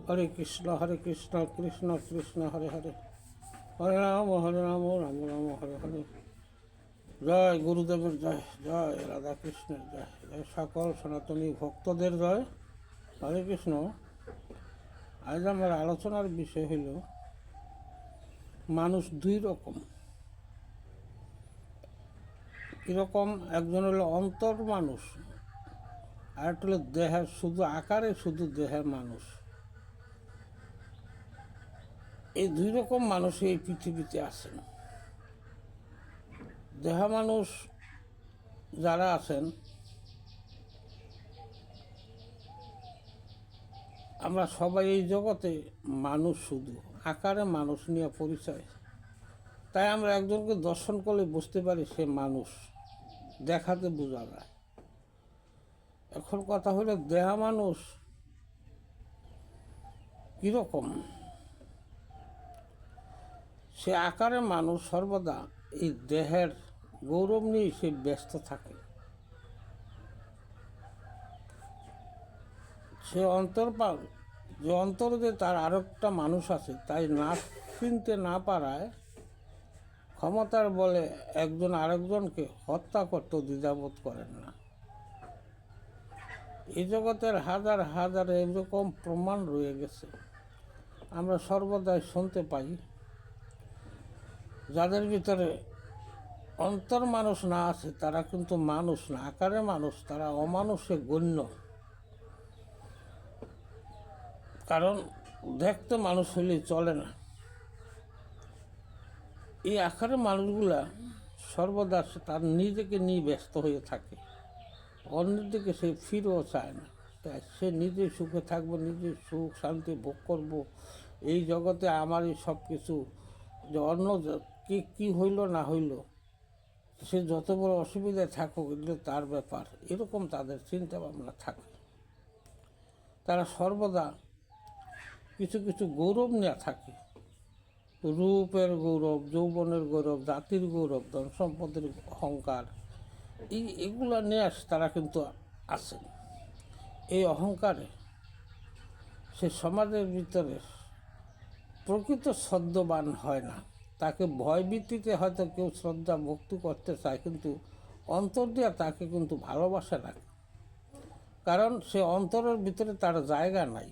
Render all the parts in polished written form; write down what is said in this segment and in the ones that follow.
হরে কৃষ্ণ কৃষ্ণ কৃষ্ণ হরে হরে, হরে রাম রাম রাম হরে হরে। জয় গুরুদেবের জয়, জয় রাধা কৃষ্ণের জয়, জয় সকল সনাতনী ভক্তদের জয়। হরে কৃষ্ণ। আজ আমার আলোচনার বিষয় হইল মানুষ দুই রকম। কীরকম? একজন হলো অন্তর মানুষ, আর একটা হলো দেহের শুধু আকারে শুধু দেহের মানুষ। এই দুই রকম মানুষ এই পৃথিবীতে আছেন। দেহা মানুষ যারা আছেন, আমরা সবাই এই জগতে মানুষ, শুধু আকারে মানুষ নিয়ে পরিচয়। তাই আমরা একজনকে দর্শন করলে বুঝতে পারি সে মানুষ, দেখাতে বোঝা যায়। এখন কথা হলো দেহা মানুষ কীরকম? সে আকারে মানুষ সর্বদা এই দেহের গৌরব নিয়ে সে ব্যস্ত থাকে। সে যে অন্তরে যে তার আরেকটা মানুষ আছে, তাই না চিনতে না পারায় ক্ষমতার বলে একজন আরেকজনকে হত্যা করতে দ্বিধাবোধ করেন না। এই জগতের হাজার হাজার এরকম প্রমাণ রয়ে গেছে, আমরা সর্বদাই শুনতে পাই। যাদের ভিতরে অন্তর মানুষ না আছে তারা কিন্তু মানুষ না, আকারে মানুষ, তারা অমানুষে গণ্য। কারণ দেখতে মানুষ হলেই চলে না। এই আকারে মানুষগুলা সর্বদা তার নিজেকে নিয়ে ব্যস্ত হয়ে থাকে, অন্যের দিকে সে ফিরেও চায় না। সে নিজে সুখে থাকবো, নিজে সুখ শান্তি ভোগ করব, এই জগতে আমারই সব কিছু। যে অন্য কি হইল না হইল, সে যত বড় অসুবিধায় থাকুক, এগুলো তার ব্যাপার, এরকম তাদের চিন্তা ভাবনা থাকে। তারা সর্বদা কিছু কিছু গৌরব নিয়ে থাকে, রূপের গৌরব, যৌবনের গৌরব, জাতির গৌরব, ধন সম্পদের অহংকার, এগুলো নিয়ে তারা কিন্তু আছেন। এই অহংকারে সে সমাজের ভিতরে প্রকৃত শ্রদ্ধাবান হয় না। তাকে ভয়ভীতিতে হয়তো কেউ শ্রদ্ধা ভক্তি করতে চায়, কিন্তু অন্তর দিয়ে তাকে কিন্তু ভালোবাসে না। কারণ সে অন্তরের ভিতরে তার জায়গা নাই।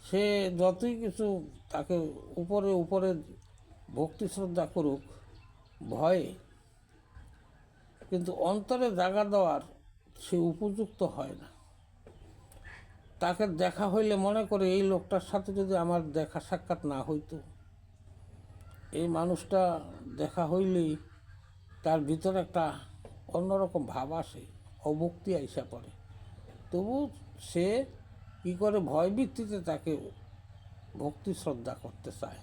সে যতই কিছু তাকে উপরে উপরে ভক্তি শ্রদ্ধা করুক ভয়ে, কিন্তু অন্তরে জায়গা দেওয়ার সে উপযুক্ত হয় না। তাকে দেখা হইলে মনে করে এই লোকটার সাথে যদি আমার দেখা সাক্ষাৎ না হইতো, এই মানুষটা দেখা হইলেই তার ভিতরে একটা অন্যরকম ভাব আসে, অভক্তি আইসা পড়ে। তবু সে কী করে ভয়ভিত্তিতে তাকে ভক্তি শ্রদ্ধা করতে চায়।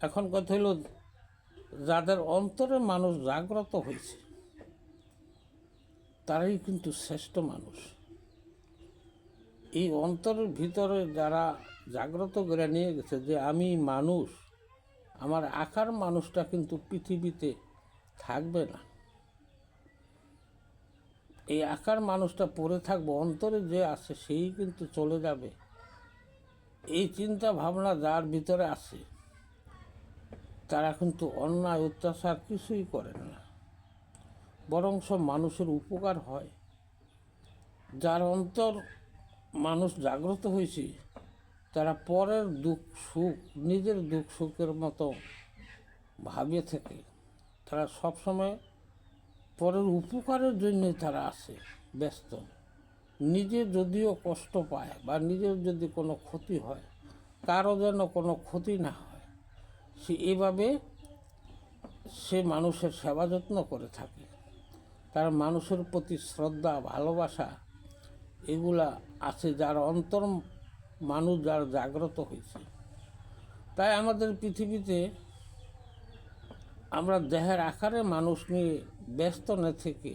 এখন কথা হইল, যাদের অন্তরে মানুষ জাগ্রত হয়েছে তারাই কিন্তু শ্রেষ্ঠ মানুষ। এই অন্তরের ভিতরে যারা জাগ্রত করে নিয়ে গেছে যে আমি মানুষ, আমার আকার মানুষটা কিন্তু পৃথিবীতে থাকবে না, এই আকার মানুষটা পড়ে থাকবে, অন্তরে যে আছে সেই কিন্তু চলে যাবে। এই চিন্তা ভাবনা যার ভিতরে আছে তারা কিন্তু অন্যায় অত্যাচার কিছুই করেন না, বরং সব মানুষের উপকার হয়। যার অন্তর মানুষ জাগ্রত হয়েছে তারা পরের দুঃখ সুখ নিজের দুঃখ সুখের মতো ভাবিয়ে থাকে। তারা সবসময় পরের উপকারের জন্যই তারা আছে ব্যস্ত। নিজে যদিও কষ্ট পায় বা নিজের যদি কোনো ক্ষতি হয়, কারো যেন কোনো ক্ষতি না হয়, সে এভাবে সে মানুষের সেবা যত্ন করে থাকে। তার মানুষের প্রতি শ্রদ্ধা ভালোবাসা এগুলা আছে যার অন্তর মানুষ যার জাগ্রত হয়েছে। তাই আমাদের পৃথিবীতে আমরা দেহের আকারে মানুষ নিয়ে ব্যস্ত না থেকে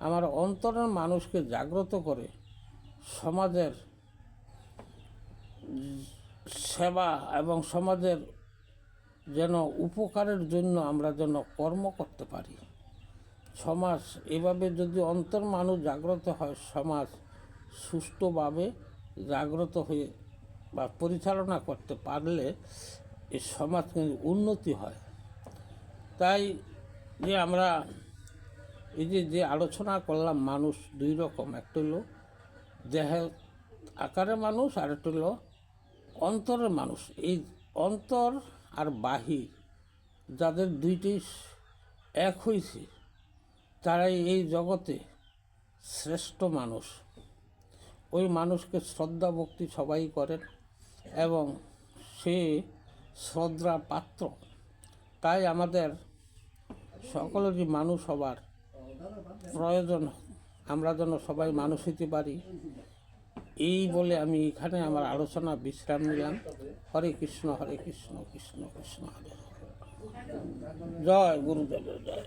আমার অন্তরের মানুষকে জাগ্রত করে সমাজের সেবা এবং সমাজের যেন উপকারের জন্য আমরা যেন কর্ম করতে পারি। সমাজ এভাবে যদি অন্তর মানুষ জাগ্রত হয়, সমাজ সুষ্ঠুভাবে জাগ্রত হয়ে বা পরিচালনা করতে পারলে এই সমাজ কিন্তু উন্নতি হয়। তাই যে আমরা এই যে আলোচনা করলাম, মানুষ দুই রকম, একটা হলো দেহের আকারে মানুষ, আর একটা হলো অন্তরের মানুষ। এই অন্তর আর বাহির যাদের দুইটি এক হয়েছে, তারাই এই জগতে শ্রেষ্ঠ মানুষ। ওই মানুষকে শ্রদ্ধা ভক্তি সবাই করেন এবং সে শ্রদ্ধার পাত্র। তাই আমাদের সকলেরই মানুষ হবার প্রয়োজন, আমরা যেন সবাই মানুষ হতে পারি। এই বলে আমি এখানে আমার আলোচনা বিশ্রাম নিলাম। হরে কৃষ্ণ কৃষ্ণ কৃষ্ণ হরে হরে। জয় গুরুদেবের জয়।